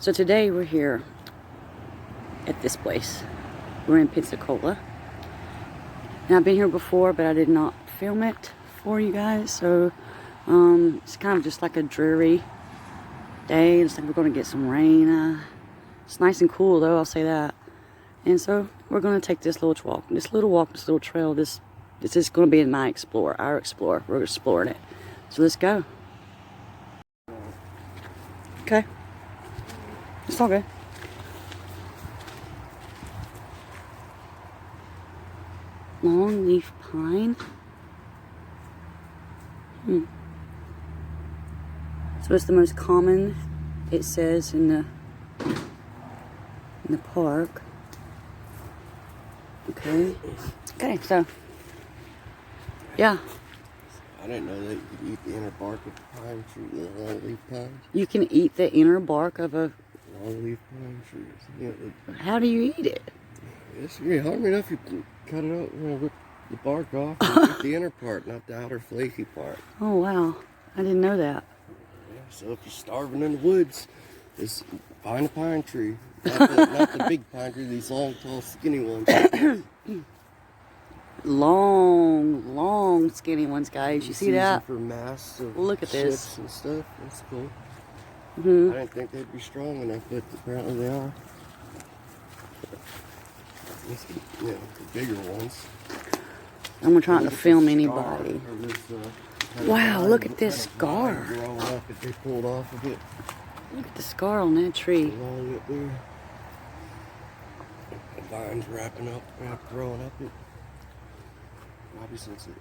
So today we're here at this place. We're in Pensacola. And I've been here before, but I did not film it for you guys. So it's kind of just like a dreary day. It's like we're going to get some rain. It's nice and cool though, I'll say that. And so we're going to take this little walk. This little trail. This is going to be our Explorer. We're exploring it. So let's go. Okay. It's all good. Long leaf pine. So it's the most common, it says, in the park. Okay. Okay, so yeah. I didn't know that you could eat the inner bark of the pine tree, the longleaf pine. You can eat the inner bark of a Longleaf pine trees. Yeah, how do you eat it? it's really hard enough. You can cut it out, rip the bark off, and eat the inner part, not the outer flaky part. Oh wow, I didn't know that. Yeah, so if you're starving in the woods, just find a pine tree. Not the big pine tree, these long, tall, skinny ones. Long, skinny ones, guys. You see that? For mass of Look at this. ships and stuff. That's cool. I Mhm. didn't think they'd be strong enough, but apparently they are. Yeah, the bigger ones. I'm gonna try not to film Scar anybody. of this, Wow, look at this scar. growing up that they pulled off of it. Look at the scar on that tree. Along it there. The vines growing up it. Probably since it,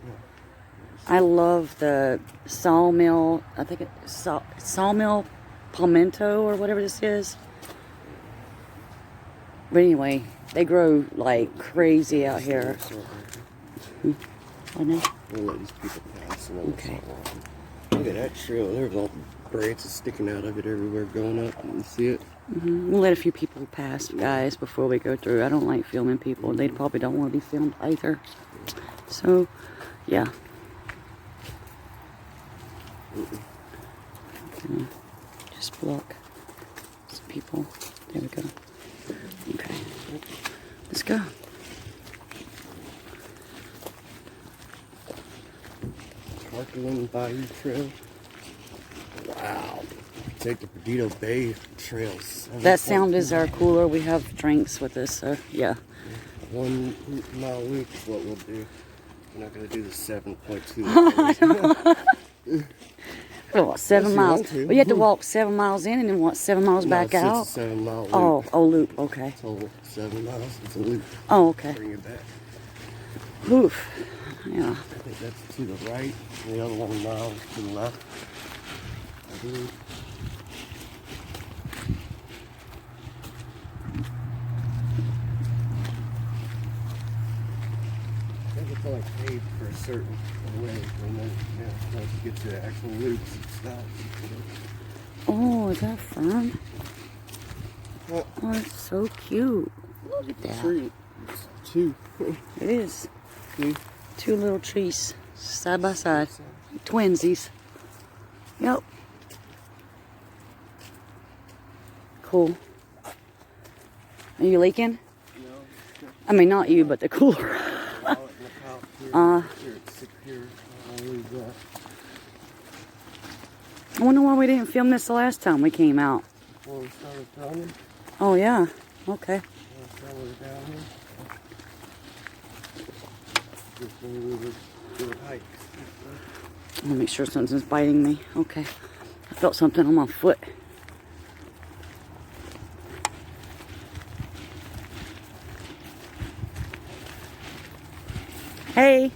I love the sawmill. I think it's sawmill palmetto or whatever this is. But anyway, they grow like crazy out here. I know. We'll let these people pass. And Okay. Look at that trail. There's all branches sticking out of it everywhere going up. You see it? We'll let a few people pass, guys, before we go through. I don't like filming people. They probably don't want to be filmed either. So, yeah. Just block some people. There we go. Okay. Let's go. Parkland Bayou Trail. Wow. Take the Perdido Bay trails. That sound is our cooler. We have drinks with us, so yeah. 1 mile loop is what we'll do. We're not going to do the 7.2. Oh, 7 Yes, you miles. want to. Well, you have to walk 7 miles in and then what, 7 miles back It's out? a 7 mile loop. Oh, loop. Okay. Total 7 miles. It's a loop. Oh, okay. Bring it back. Oof. Yeah. I think that's to the right. And the other 1 mile is to the left. I believe. I think it's only paved for a certain way, and then once you get to the actual loops, it stops. Oh, is that fern? Well, Oh, it's so cute. Look at that. tree. It's 2. It is. See? 2 little trees side by side. Twinsies. Yep. Cool. Are you leaking? No. I mean, not you, but the cooler. Here, it's 6 here. I'll leave that. I wonder why we didn't film this the last time we came out. Before we started filming, Oh, yeah. Okay. down here. Just when we were doing hikes. I'm gonna make sure something's biting me. Okay. I felt something on my foot. Hey.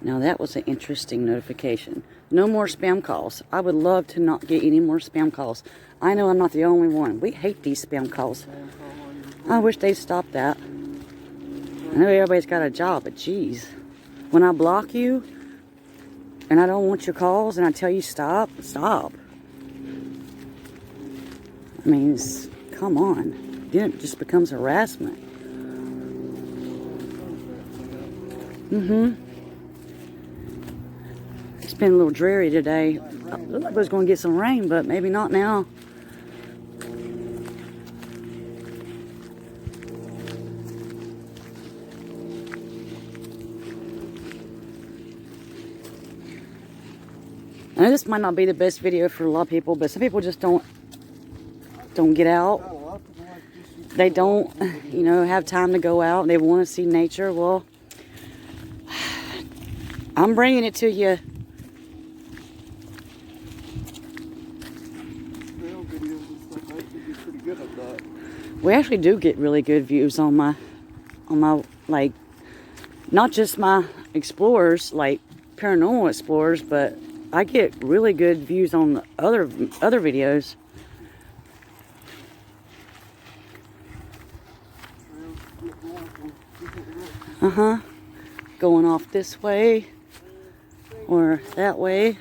Now that was an interesting notification. No more spam calls. I would love to not get any more spam calls. I know I'm not the only one. We hate these spam calls. I wish they'd stop that. I know everybody's got a job, but geez. When I block you, and I don't want your calls, and I tell you stop, stop. I mean, come on. Then it just becomes harassment. It's been a little dreary today. I looked like it was going to get some rain, but maybe not now. I know this might not be the best video for a lot of people, but some people just don't get out. They don't, you know, have time to go out. They want to see nature. Well, I'm bringing it to you. We actually do get really good views on my like, not just my explorers, like paranormal explorers, but I get really good views on the other videos. Going off this way or that way.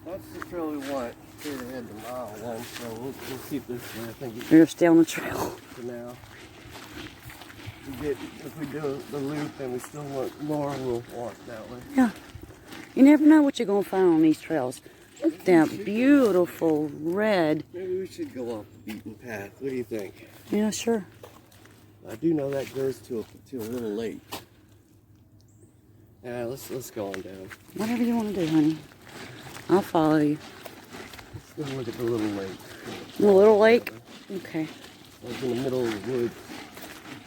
That's the trail we want. Straight ahead to mile one, so we'll keep this way. I think We're stay on the trail for now. If we do the loop and we still want more, we'll walk that way. Yeah. You never know what you're going to find on these trails. Look at that beautiful red. Maybe we should go off the beaten path. What do you think? Yeah, sure. I do know that goes to a little lake. Yeah, let's go on down. Whatever you want to do, honey. I'll follow you. Let's go look at the little lake. The little lake? Okay. Like in the middle of the woods.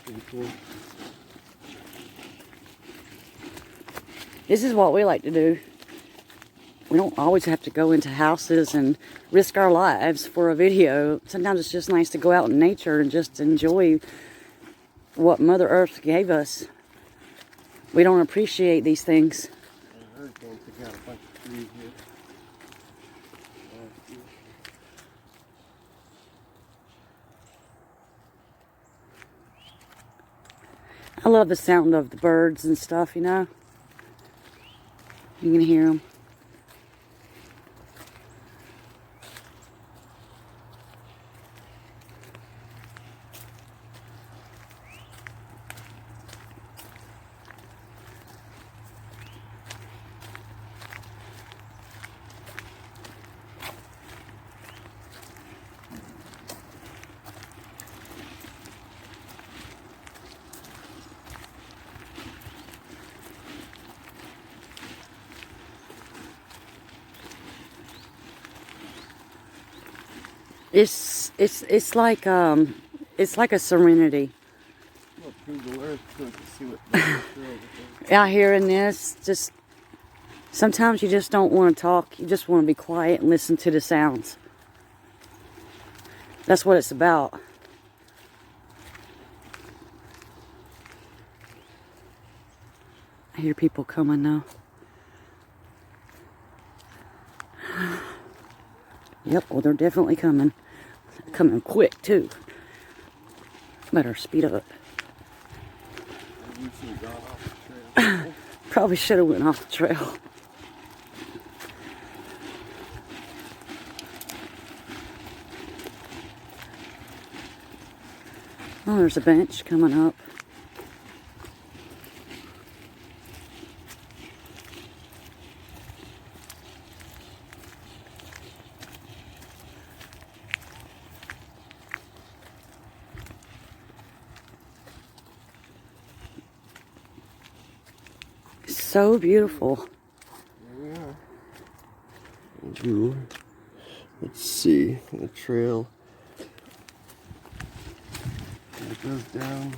Pretty cool. This is what we like to do. We don't always have to go into houses and risk our lives for a video. Sometimes it's just nice to go out in nature and just enjoy what Mother Earth gave us. We don't appreciate these things. Hurricane took out a bunch of trees here. I love the sound of the birds and stuff, you know. You can hear them. It's like a serenity. Out here in this, just sometimes you just don't want to talk. You just want to be quiet and listen to the sounds. That's what it's about. I hear people coming now. Yep, well, they're definitely coming. Coming quick, too. Better speed up. Probably should have went off the trail. Oh, there's a bench coming up. So beautiful. There we are. Ooh. Let's see the trail. It goes down.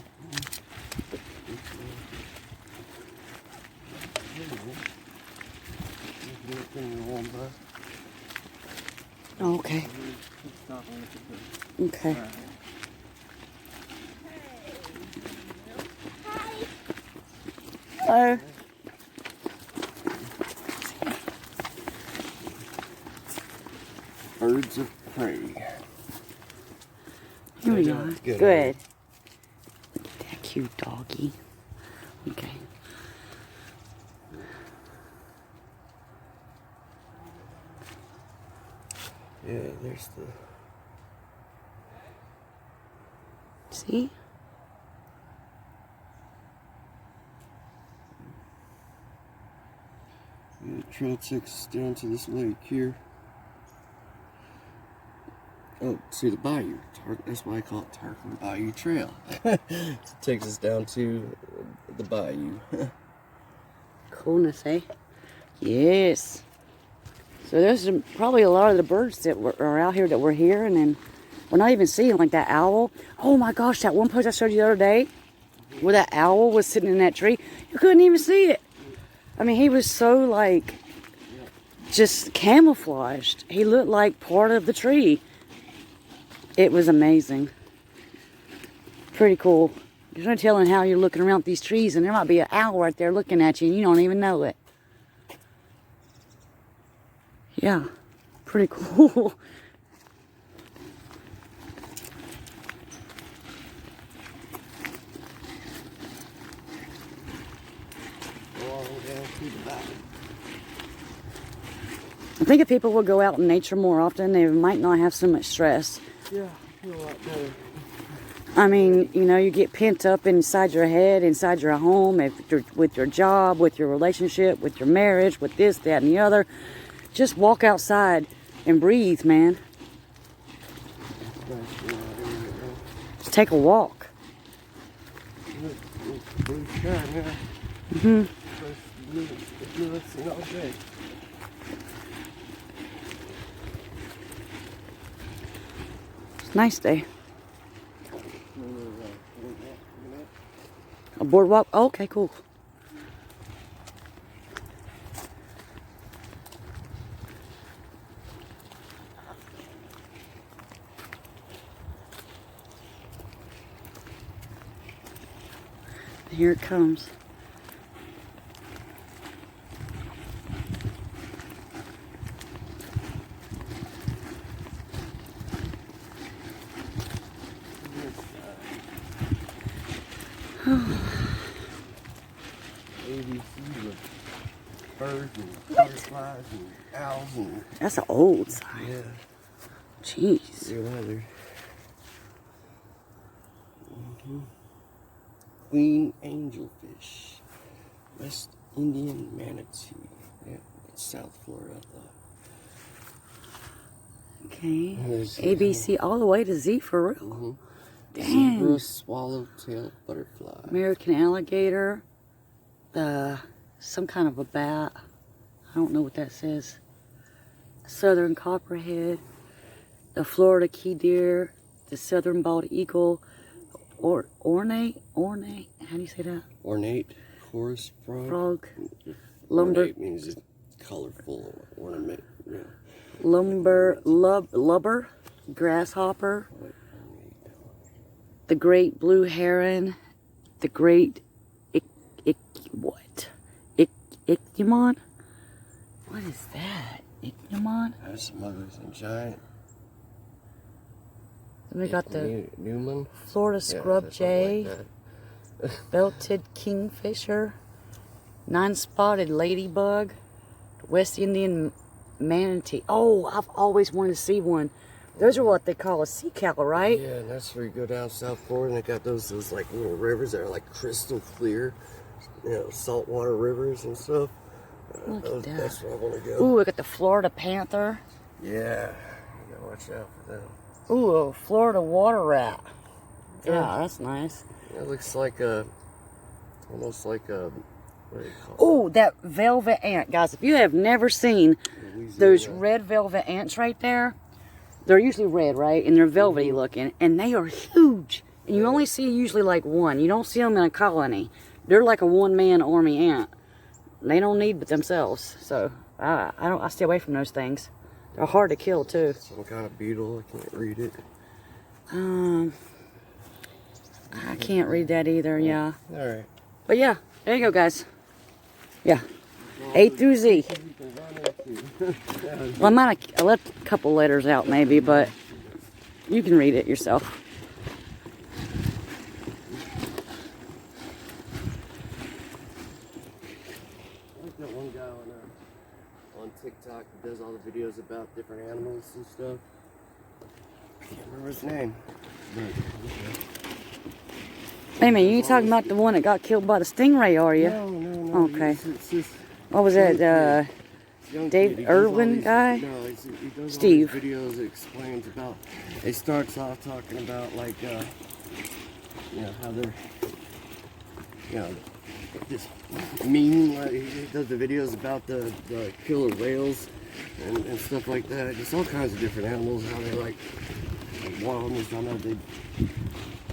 Oh, okay. Okay. Hello. Birds of prey. Here we are. Good. That cute doggy. Okay. Yeah, there's the... See? Yeah, the trail takes us down to this lake here. Oh, to the bayou. That's why I call it Tarquin Bayou Trail. It takes us down to the bayou. Coolness, eh? Yes. So there's probably a lot of the birds that are out here that we're hearing, and we're not even seeing, like that owl. Oh my gosh, that one post I showed you the other day where that owl was sitting in that tree. You couldn't even see it. I mean, he was so like just camouflaged. He looked like part of the tree. It was amazing. Pretty cool. There's no telling how you're looking around these trees, and there might be an owl right there looking at you, and you don't even know it. Yeah, pretty cool. I think if people would go out in nature more often, they might not have so much stress. Yeah, I feel a lot better. I mean, you know, you get pent up inside your head, inside your home, with your job, with your relationship, with your marriage, with this, that, and the other. Just walk outside and breathe, man. Just take a walk. Blue sky now. Mm-hmm. All day. It's a nice day. A boardwalk? Oh, okay, cool. Here it comes. ABC with birds and butterflies and owls and... That's an old sign. Yeah. Jeez. Your weather. Queen angelfish. West Indian manatee. Yeah, it's South Florida, I thought. Okay. There's ABC all the way to Z for real. Dang. Zebra swallowtail butterfly. American alligator. Some kind of a bat. I don't know what that says. Southern copperhead. The Florida key deer. The southern bald eagle. Ornate. How do you say that? Ornate chorus frog. Frog. Lumber. Ornate means it's colorful ornament. Yeah. Lubber. Grasshopper. The great blue heron. The great Ichneumon? What is that? Ichneumon? There's some others. A giant. Then we got the Newman. Florida scrub jay, Like belted kingfisher, nine-spotted ladybug, West Indian manatee. Oh, I've always wanted to see one. Those are what they call a sea cow, right? yeah, and that's where you go down South Florida and they got those like little rivers that are like crystal clear. You know, saltwater rivers and stuff. Look at that. That's where I want to go. Ooh, we got the Florida panther. Yeah, you gotta watch out for them. Ooh, a Florida water rat. Yeah, that's nice. It looks like almost like a, what do you call it? Ooh, that velvet ant. Guys, if you have never seen Louisiana. those red velvet ants right there, they're usually red, right? And they're velvety looking, and they are huge. And you only see usually like one. You don't see them in a colony. They're like a one-man army ant. They don't need but themselves. So I stay away from those things. They're hard to kill too. Some kind of beetle. I can't read it. I can't read that either. Yeah. All right. But yeah, there you go, guys. Yeah, A through Z. Well, I left a couple letters out maybe, but you can read it yourself. That one guy on TikTok that does all the videos about different animals and stuff. I can't remember his name. But, Wait a minute, you talking about the one that got killed by the stingray, are you? No. Okay. It's just What was that? Dave Irwin guy? No, he does Steve. all these videos that explains about. He starts off talking about like, you know, how they're, you know, just mean. Like he does the videos about the killer whales and stuff like that. Just all kinds of different animals. How they like one of them is talking about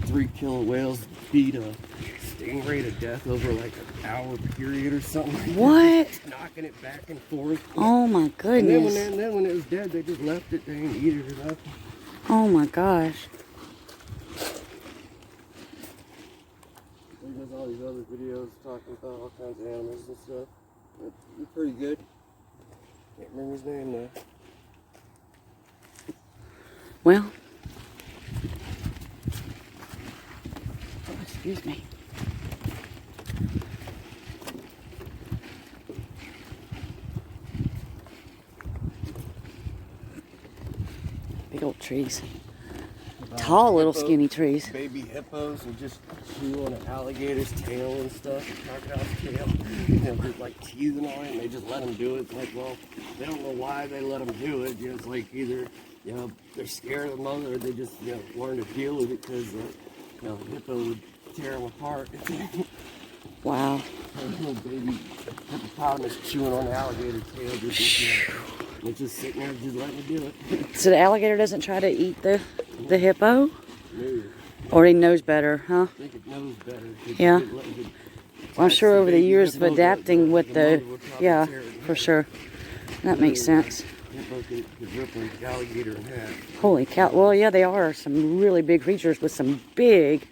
3 killer whales beat a stingray to death over like an hour period or something like What? that. Knocking it back and forth. Oh my goodness. And then when it was dead, they just left it. They didn't eat it or nothing. Oh my gosh. He does all these other videos talking about all kinds of animals and stuff. It's pretty good. Can't remember his name though. Well. Oh, excuse me. Big old trees. Tall little skinny trees. Baby hippos will just chew on an alligator's tail and stuff, crocodile's tail. You know, just like teasing on it, and they just let them do it. It's like, well, they don't know why they let them do it. You know, it's like either, you know, they're scared of the mother, or they just, you know, learn to deal with it because, you know, the hippo would tear them apart. Wow. Little baby hippopotamus chewing on the alligator tail, just, you know, it's just sitting there, just letting it do it. So the alligator doesn't try to eat the hippo? No. Or he knows better, huh? I think it knows better. Yeah. Well, I'm sure over the years of adapting with the, yeah, for sure. That makes sense. Hippo could rip an alligator in half. Holy cow. Well, yeah, they are some really big creatures with some big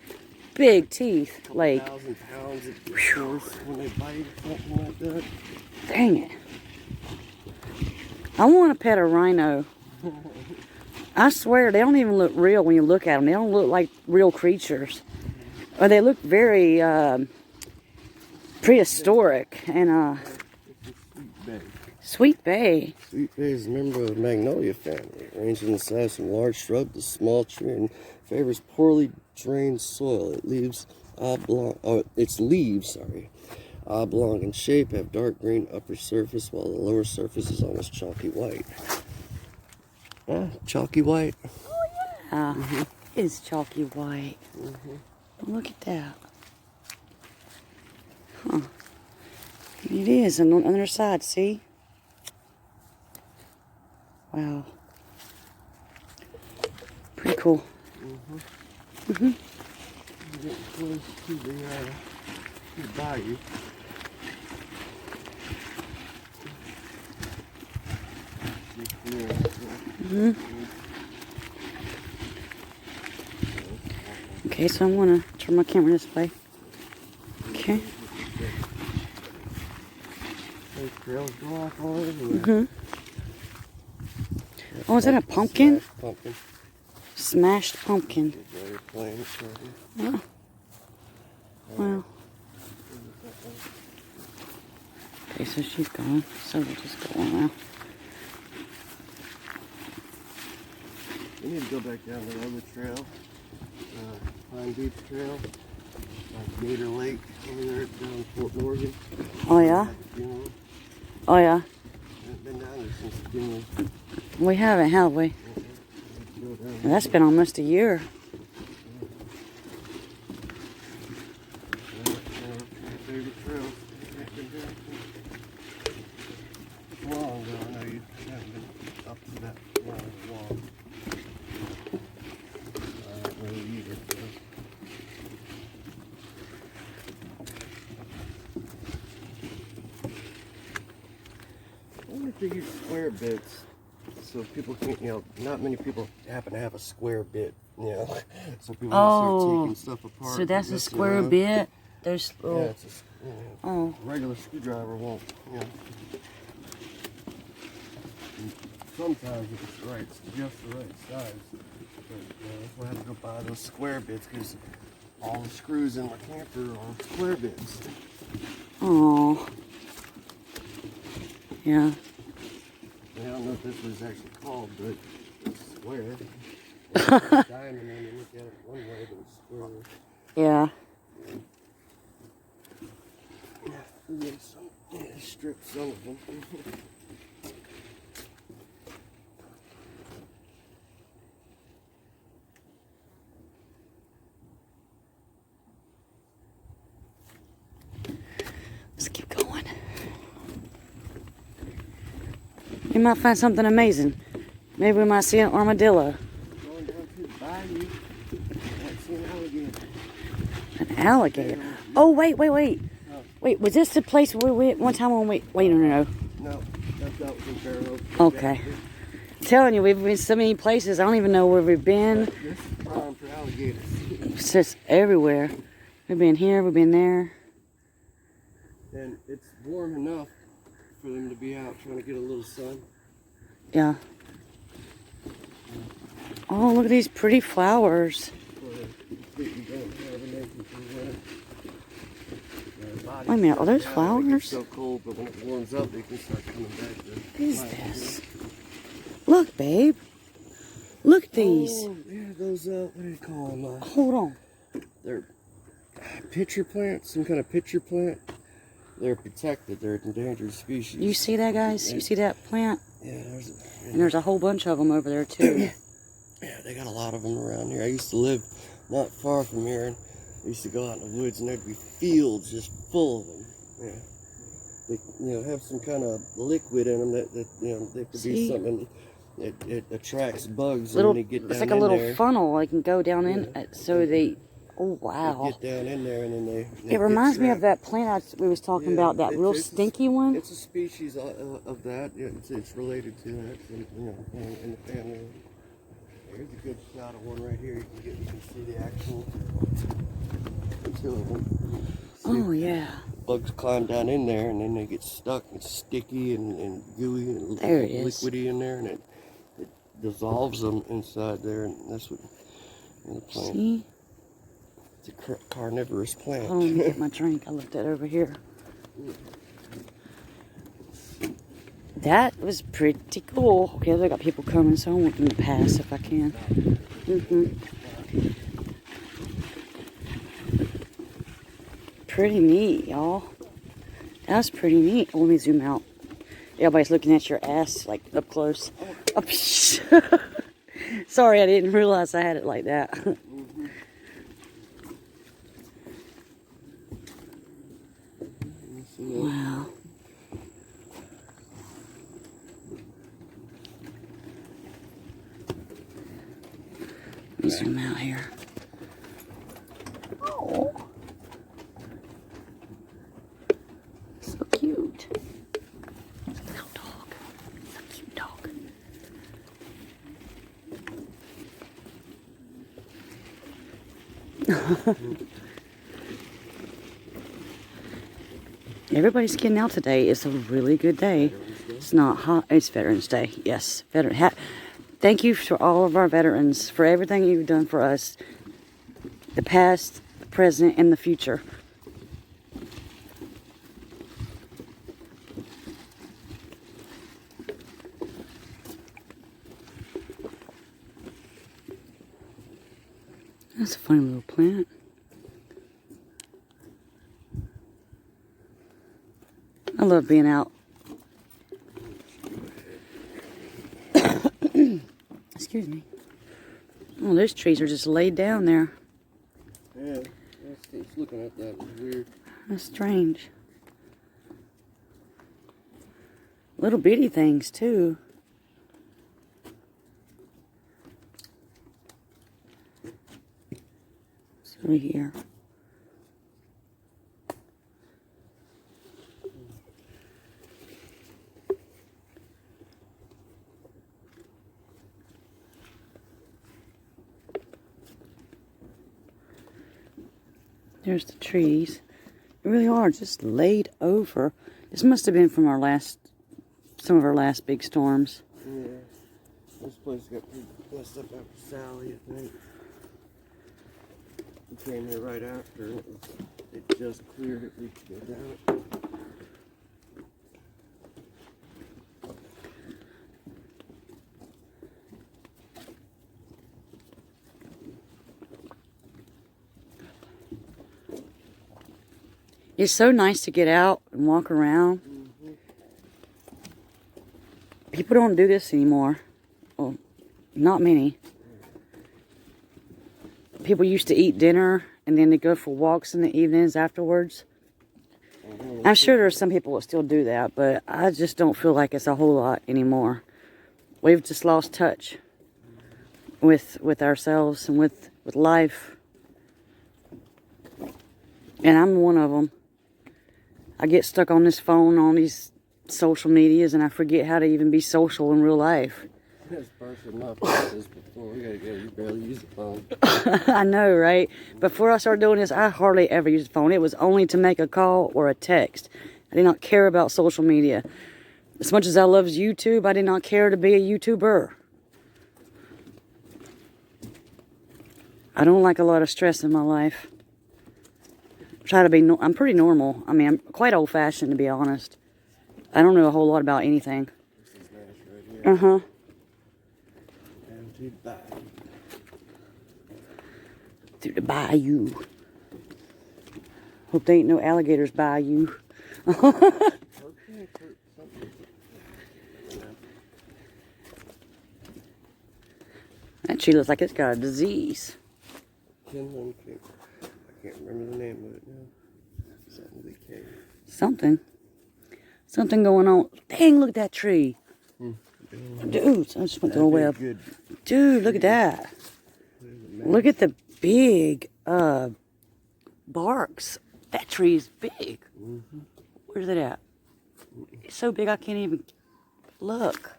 teeth. Like, 1,000 pounds at the force when they bite or something like that. dang it. I want to pet a rhino. I swear, they don't even look real when you look at them. They don't look like real creatures. Or they look very prehistoric. And Sweet Bay. Sweet Bay is a member of the magnolia family, ranging in size from large shrub to small tree, and favors poorly drained soil. Its leaves, oblong in shape, have dark green upper surface, while the lower surface is almost chalky white. Yeah, chalky white. It is chalky white. Look at that. Huh. It is on the other side, see? Wow. Pretty cool. Getting close to the bayou. Okay, so I'm gonna turn my camera this way. Okay. Those trails go off all everywhere. Oh, is that a pumpkin? Pumpkin. Smashed pumpkin. Oh. Wow. Okay, so she's gone. So we'll just go on now. We need to go back down the other trail, Pine Beach Trail, like Gator Lake over there down in Fort Morgan. Oh, yeah? Oh, yeah. Haven't been down there since the funeral. We haven't, have we? And that's been almost a year. Favorite trails. It's long though, I know you haven't been up to that long. I don't really either. I wonder if they use square bits so people can, you know, not many people happen to have a square bit, you know, so people start taking stuff apart. So that's a square bit? There's little... Yeah, it's a, you know, regular screwdriver won't, you know. And sometimes if it's right, it's just the right size. But that's why I have to go buy those square bits, because all the screws in my camper are square bits. Oh. Yeah. I don't know if this was actually called, but it's square. It's a diamond when you look at it one way, but it's square. Yeah. Yeah, strip some of them. Let's keep going. We might find something amazing. Maybe we might see an armadillo. Going down to the bayou, might see an alligator. An alligator? Oh, wait. Oh. Wait, was this the place where we one time when we... Wait, no. No, that was in Barrow. Okay. I'm telling you, we've been so many places. I don't even know where we've been. This is prime for alligators. It's just everywhere. We've been here, we've been there. And it's warm enough for them to be out trying to get a little sun. Yeah. Oh, look at these pretty flowers. Wait a minute, are those flowers? It's so cold, but when it warms up, they can start coming back. What is this? Look, babe. Look at these. Oh, yeah, those, what do you call them? Hold on. They're pitcher plants, some kind of pitcher plant. They're protected. They're an endangered species. You see that, guys? You see that plant? Yeah, And there's a whole bunch of them over there, too. Yeah, they got a lot of them around here. I used to live not far from here, and I used to go out in the woods, and there'd be fields just full of them. Yeah, they have some kind of liquid in them that they produce something. It attracts bugs, and they get down it's like a little funnel. I can go down in, so they. Oh wow! They get down in there, and then they it reminds me of that plant we was talking about, that real stinky one. It's a species of that. It's related to that, in the family. Here's a good shot of one right here. You can see the actual two of them. Oh yeah. Bugs climb down in there, and then they get stuck. It's sticky and gooey and liquidy in there, and it dissolves them inside there, and that's what the plant. See? It's a carnivorous plant. Hold on, let me get my drink. I left it over here. That was pretty cool. Okay, they got people coming, so I want them to pass if I can. Pretty neat, y'all. That's pretty neat. Let me zoom out. Everybody's looking at your ass, like, up close. Oh, sorry, I didn't realize I had it like that. Wow. Let me zoom out here. Oh. So cute. It's a little dog. It's a cute dog. Everybody's getting out today. It's a really good day. It's not hot. It's Veterans Day. Yes. Thank you for all of our veterans for everything you've done for us. The past, the present, and the future. That's a funny little plant. I love being out. Excuse me. Oh, those trees are just laid down there. Yeah, it's looking at that. It's weird. That's strange. Little bitty things, too. It's over here. There's the trees. They really are just laid over. This must have been from some of our last big storms. Yeah. This place got pretty messed up after Sally, I think. We came here right after. It just cleared it. We could go down it. It's so nice to get out and walk around. People don't do this anymore. Well, not many. People used to eat dinner and then they go for walks in the evenings afterwards. I'm sure there's some people that still do that, but I just don't feel like it's a whole lot anymore. We've just lost touch with ourselves and with life. And I'm one of them. I get stuck on this phone, on these social medias, and I forget how to even be social in real life. That's perfect enough. Before we gotta go, you barely use the phone. I know, right? Before I started doing this, I hardly ever used the phone. It was only to make a call or a text. I did not care about social media. As much as I loved YouTube, I did not care to be a YouTuber. I don't like a lot of stress in my life. Try to be, I'm pretty normal. I mean, I'm quite old-fashioned, to be honest. I don't know a whole lot about anything. This is nice right here. Uh-huh. And to the bayou. Through the bayou. Hope there ain't no alligators by you. That tree looks like it's got a disease. I can't remember the name of it now. Something decayed. Something going on. Dang, look at that tree. Dude, I just went through a web. Dude, look at that. Look at the big barks. That tree is big. Where's it at? It's so big I can't even look.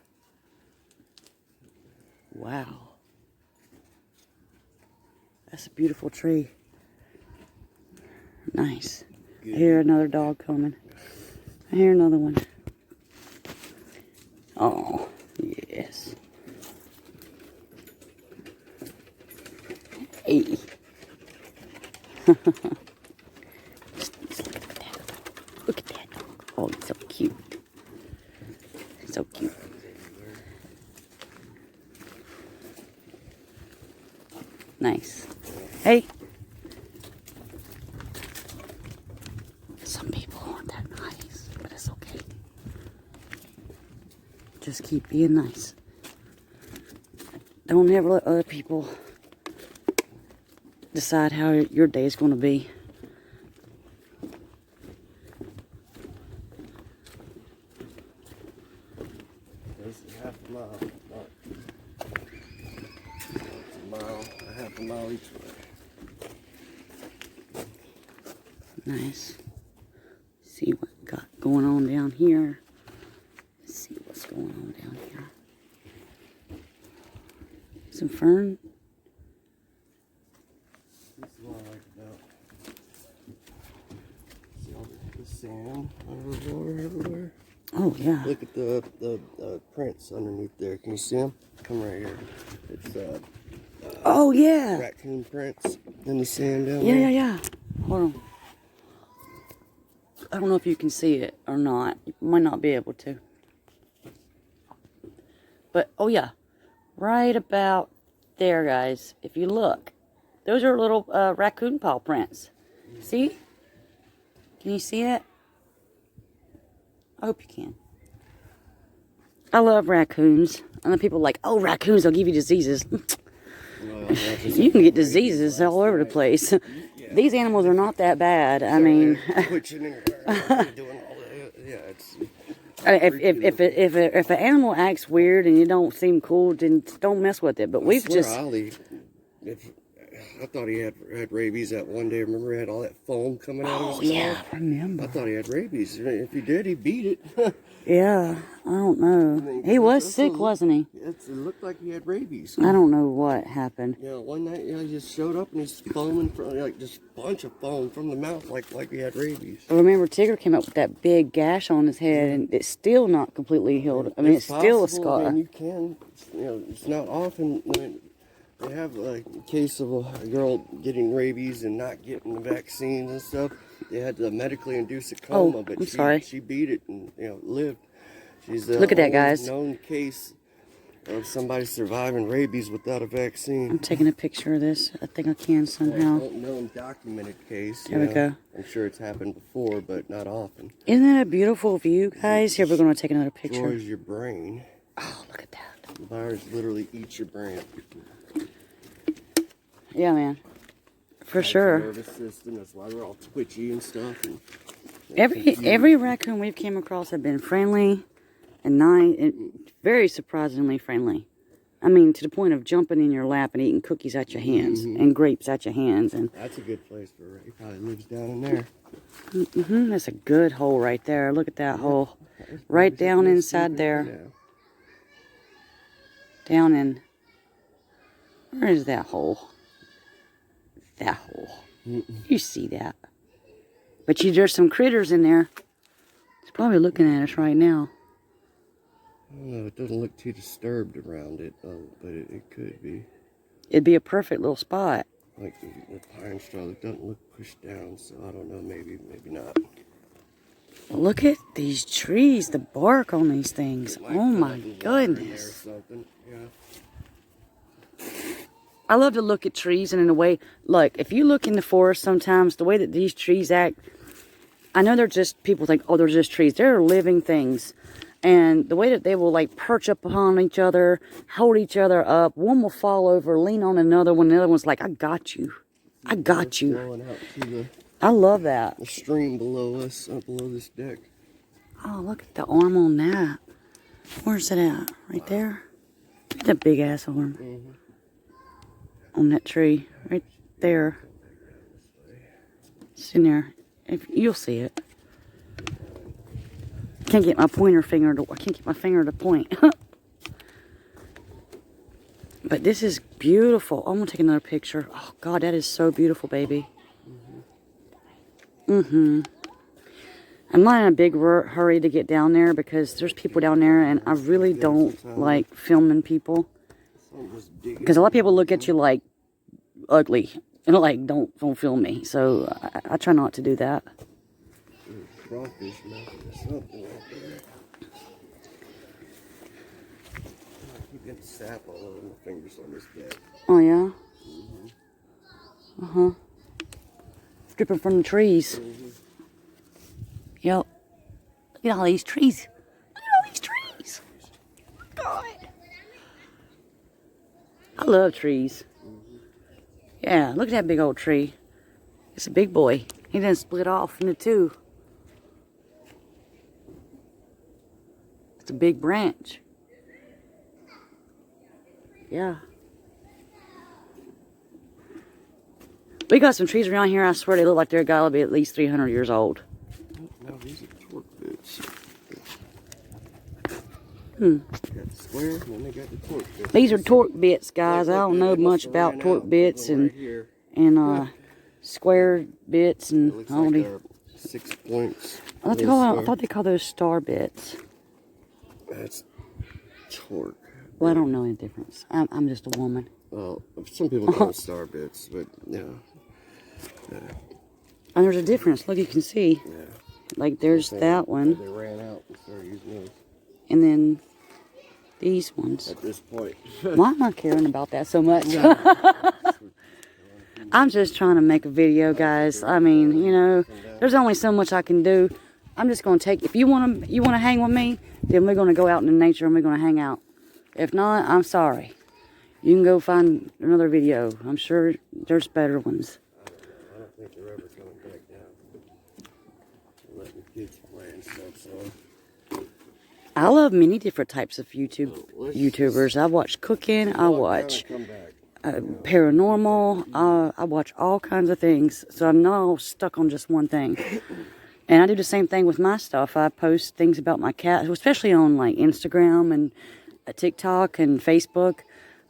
Wow. That's a beautiful tree. Nice. I hear another dog coming. I hear another one. Oh, yes. Hey. Look at that dog. Oh, he's so cute. So cute. Nice. Hey. Some people aren't that nice, but it's okay. Just keep being nice. Don't ever let other people decide how your day is going to be. This is half a mile. Half a mile each way. Nice. See what we got going on down here. Let's see what's going on down here. Some fern. This is what I like about. See all the sand everywhere. Oh yeah. Look at the prints underneath there. Can you see them? Come right here. It's Oh yeah. raccoon prints in the sand down Yeah, there. yeah. Hold on. I don't know if you can see it or not. You might not be able to. But, oh yeah. Right about there, guys. If you look. Those are little raccoon paw prints. See? Can you see it? I hope you can. I love raccoons. And then people are like, oh, raccoons, they'll give you diseases. You can get diseases all over the place. These animals are not that bad. I mean, if an animal acts weird and you don't seem cool, then don't mess with it. But we've just. Ollie, I thought he had rabies that one day. Remember, he had all that foam coming out of his mouth? Yeah, I remember. I thought he had rabies. If he did, he beat it. Yeah, I don't know. He was sick, wasn't he? It looked like he had rabies. I don't know what happened. Yeah, one night, he just showed up and he's foaming from like just a bunch of foam from the mouth, like he had rabies. I remember Tigger came up with that big gash on his head, and it's still not completely healed. I mean, it's still a scar. I mean, you can, it's not often when they have a case of a girl getting rabies and not getting the vaccines and stuff. They had to medically induce a coma, but I'm sorry. She beat it and lived. She's the Look at that, guys. known case of somebody surviving rabies without a vaccine. I'm taking a picture of this. I think I can somehow. Known documented case. There we go. I'm sure it's happened before, but not often. Isn't that a beautiful view, guys? Here, we're going to take another picture. Destroys your brain. Oh, look at that. The virus literally eats your brain. Yeah, man. For sure. Nervous system. That's why we're all twitchy and stuff. And every raccoon we've came across have been friendly and nice, and very surprisingly friendly. I mean, to the point of jumping in your lap and eating cookies out your hands and grapes out your hands. And that's a good place for it. He probably lives down in there. That's a good hole right there. Look at that hole. Right down inside there. Down in... Where is that hole? That hole. You see that. But there's some critters in there. It's probably looking at us right now. I don't know. It doesn't look too disturbed around it, but it could be. It'd be a perfect little spot. Like the pine straw, it doesn't look pushed down, so I don't know. Maybe not. Look at these trees, the bark on these things. Oh my goodness. Yeah. I love to look at trees, and in a way, look, if you look in the forest sometimes, the way that these trees act, I know they're just, people think, oh, they're just trees. They're living things. And the way that they will like perch up upon each other, hold each other up, one will fall over, lean on another one, the other one's like, I got you. I got you. Out to I love that. the stream below us, up below this deck. Oh, look at the arm on that. Where's it at? Right there? Look at that big ass arm. On that tree. Right there. It's in there. You'll see it. Can't get my pointer finger to... I can't get my finger to point. But this is beautiful. I'm going to take another picture. Oh, God, that is so beautiful, baby. I'm not in a big hurry to get down there because there's people down there, and I really don't like filming people. Because a lot of people look at you like ugly. And like, don't film me. So I try not to do that. Crawfish method or something out there. You get sap all over my fingers on this bed. Oh, yeah? Dripping from the trees. Yep. Look at all these trees. Look at all these trees. God. I love trees. Yeah, look at that big old tree. It's a big boy. He done split off into two. It's a big branch. Yeah. We got some trees around here, I swear they look like they're gotta be at least 300 years old. No, these are torque bits. Got the square, and then they got the torque bits. These are torque bits, guys. I don't know much about torque bits and square bits and all the 6 points. I thought they call those star bits. That's torque. Well, I don't know any difference. I'm just a woman. Well, some people call them star bits, but yeah. And there's a difference. Look, you can see. Yeah. Like there's that one. They ran out and started using those. And then these ones. At this point. Why am I caring about that so much? I'm just trying to make a video, guys. I mean, you know, there's only so much I can do. I'm just going to take, if you want to hang with me, then we're going to go out in the nature and we're going to hang out. If not, I'm sorry. You can go find another video. I'm sure there's better ones. I don't think they're ever coming back down. Letting kids play and stuff, so. I love many different types of YouTubers. I watch cooking. I watch paranormal. I watch all kinds of things. So I'm not all stuck on just one thing. And I do the same thing with my stuff. I post things about my cat, especially on like Instagram and TikTok and Facebook,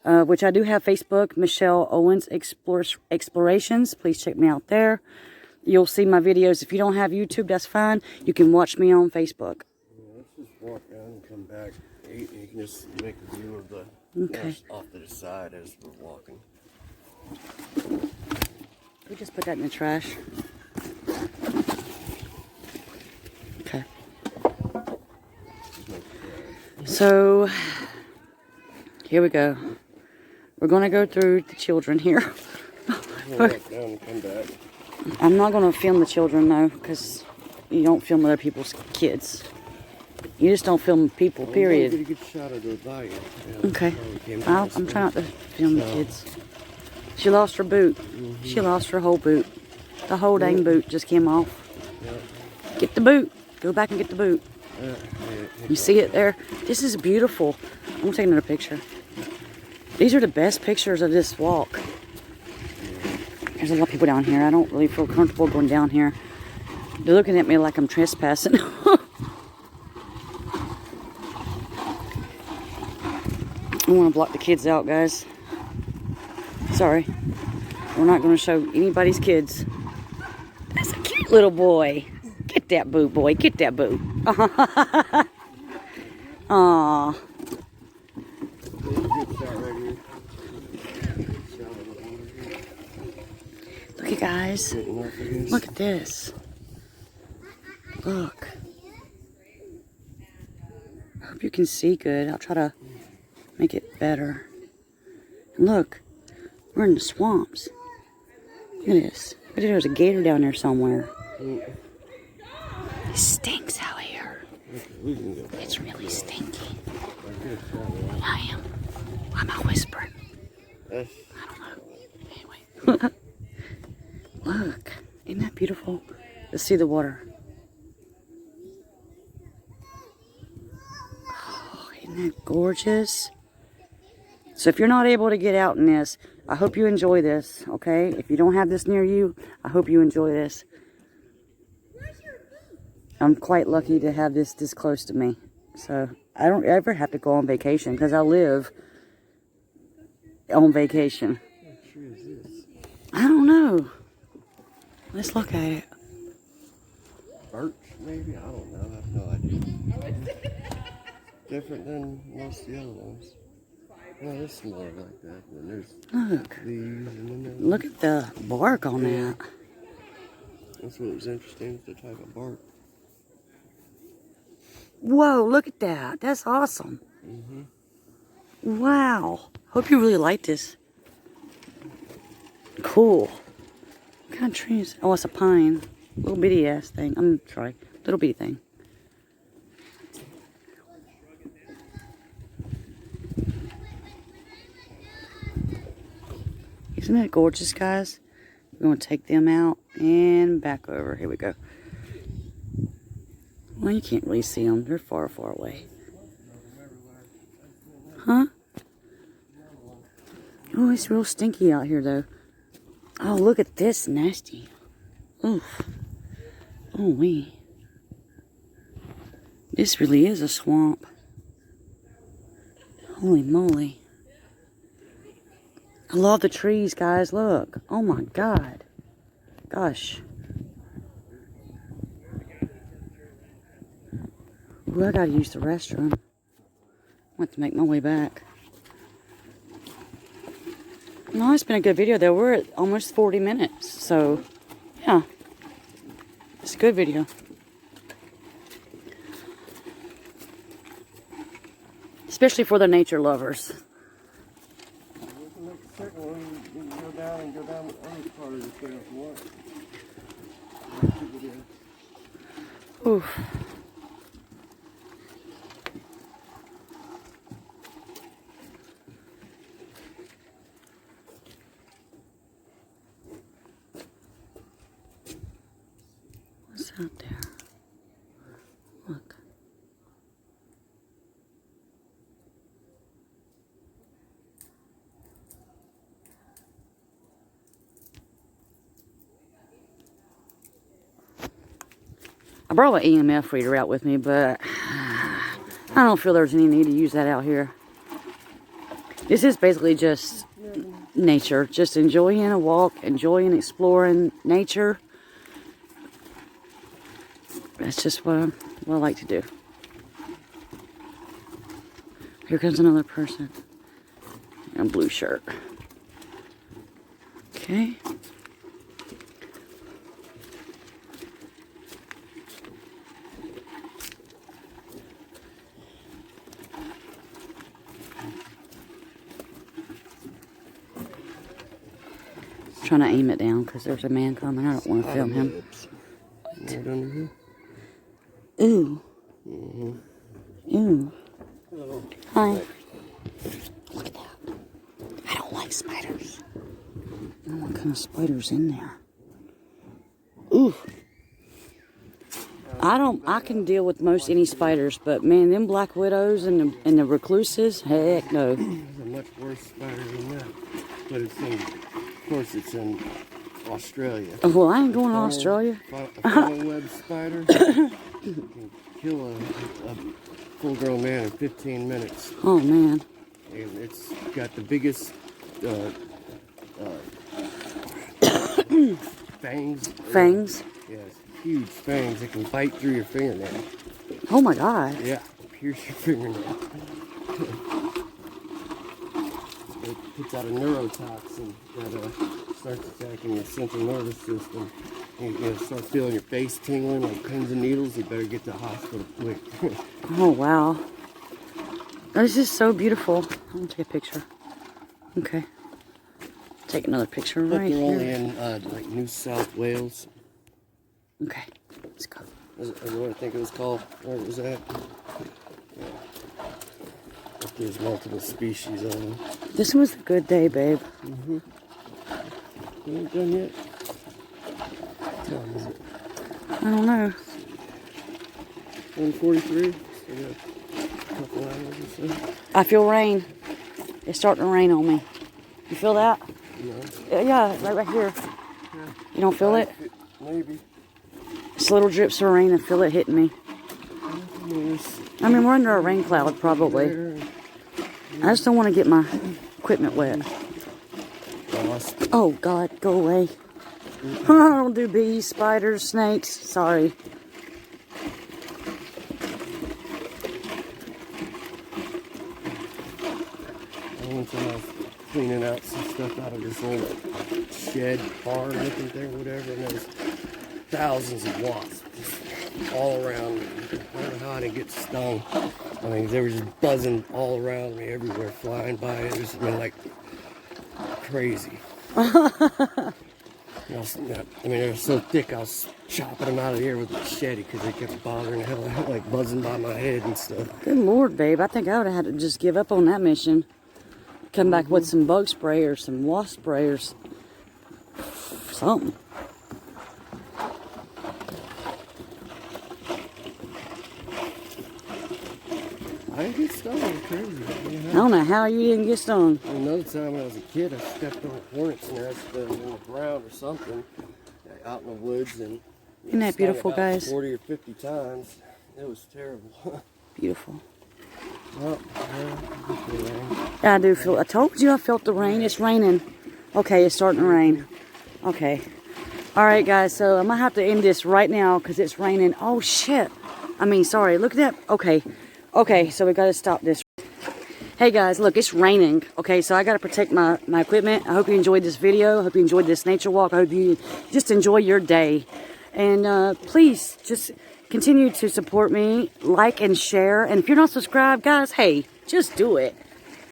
which I do have Facebook, Michelle Owens Explorations. Please check me out there. You'll see my videos. If you don't have YouTube, that's fine. You can watch me on Facebook. Let's just walk down and come back. You can just make a view of the off to the side as we're walking. We just put that in the trash. Okay. So, Here we go. We're going to go through the children here. Walk down and come back. I'm not going to film the children, though, because you don't film other people's kids. You just don't film people, period. Get a good shot of the body. Okay. I'm trying not to film the kids. She lost her boot. She lost her whole boot. The whole dang boot just came off. Get the boot. Go back and get the boot. You see it there? This is beautiful. I'm going to take another picture. These are the best pictures of this walk. There's a lot of people down here. I don't really feel comfortable going down here. They're looking at me like I'm trespassing. I don't want to block the kids out, guys. Sorry. We're not going to show anybody's kids. That's a cute little boy. Get that boot, boy. Get that boot. Aww. Look at guys. Look at this. Look. I hope you can see good. I'll try to make it better. And look. We're in the swamps. Look at this. I bet there's a gator down there somewhere. It stinks out here. It's really stinky. I am. Why am I whispering? I don't know. Anyway. Look. Isn't that beautiful? Let's see the water. Oh, isn't that gorgeous? So if you're not able to get out in this, I hope you enjoy this, okay? If you don't have this near you, I hope you enjoy this. I'm quite lucky to have this close to me. So I don't ever have to go on vacation because I live on vacation. I don't know. Let's look at it. Birch, maybe? I don't know. I have no idea. Different than most of the other ones. Well, it's more like that. And there's Look. these and then Look at the bark on that. That's what was interesting, the type of bark. Whoa, look at that. That's awesome. Wow. Hope you really like this. Cool. What kind of tree is... Oh, it's a pine. Little bitty ass thing. I'm sorry. Little bitty thing. Isn't that gorgeous, guys? We're going to take them out and back over. Here we go. Well, you can't really see them. They're far, far away. Huh? Oh, it's real stinky out here, though. Oh, look at this. Nasty. Oof. Oh, wee. This really is a swamp. Holy moly. I love the trees, guys. Look. Oh, my God. Gosh. Ooh, I gotta use the restroom. I have to make my way back. No, it's been a good video, though. We're at almost 40 minutes. So, yeah. It's a good video. Especially for the nature lovers. Go down the other part of the trail for what? Oof. What's out there? Look. I brought an EMF reader out with me, but I don't feel there's any need to use that out here. This is basically just nature, just enjoying a walk, enjoying exploring nature. That's just what I like to do. Here comes another person in a blue shirt. Okay. trying to aim it down because there's a man coming. I don't want to film him. Right under here. Ooh. Ooh. Hello. Hi. Look at that. I don't like spiders. I don't know what kind of spiders in there. Ooh. I can deal with most any spiders, but man, them black widows and the recluses, heck no. There's a much worse spider than that. But it's in, of course, it's in Australia. Well, I ain't going to Australia. A funnel web spider can kill a full-grown man in 15 minutes. Oh man. And it's got the biggest fangs. Fangs? Yes, huge fangs that can bite through your fingernail. Oh my God. Yeah, pierce your fingernail. It puts out a neurotoxin that starts attacking your central nervous system. And you start feeling your face tingling like pins and needles. You better get to the hospital quick. Oh wow. This is so beautiful. I'm gonna take a picture. Okay. Take another picture But right they're only here. in like New South Wales. Okay, let's go. Is what I think it was called. Where it was at. Yeah. But there's multiple species on them. This was a good day, babe. You ain't done yet? What time is it? I don't know. 1:43. So we got a couple hours or so. I feel rain. It's starting to rain on me. You feel that? No. Yeah, right here. You don't feel it? Maybe. It's little drips of rain. I feel it hitting me. I mean, we're under a rain cloud, probably. I just don't want to get my equipment wet. Oh, God, go away. I don't do bees, spiders, snakes. Sorry. One time I was cleaning out some stuff out of this old shed, barn looking thing, whatever, and there was thousands of wasps all around me. I don't know how I didn't get stung. I mean, they were just buzzing all around me, everywhere, flying by. It was like crazy. I mean, they were so thick, I was chopping them out of the air with a machete because they kept bothering the hell out, like buzzing by my head and stuff. Good Lord, babe. I think I would have had to just give up on that mission. Come back with some bug spray or some wasp spray or something. I didn't get stung, it's crazy. I don't know how you didn't get stung. Another time when I was a kid, I stepped on a hornet's nest in the ground or something out in the woods, and Isn't that beautiful, stung about guys? 40 or 50 times. It was terrible. Beautiful. Well, Yeah, I do feel. I told you I felt the rain. It's raining. Okay, it's starting to rain. Okay. All right, guys. So I'm gonna have to end this right now because it's raining. Oh shit. I mean, sorry. Look at that. Okay. Okay. So we gotta stop this. Hey guys, look, it's raining. Okay, so I gotta protect my equipment. I hope you enjoyed this video. I hope you enjoyed this nature walk. I hope you just enjoy your day. And please just continue to support me, like and share. And if you're not subscribed, guys, hey, just do it.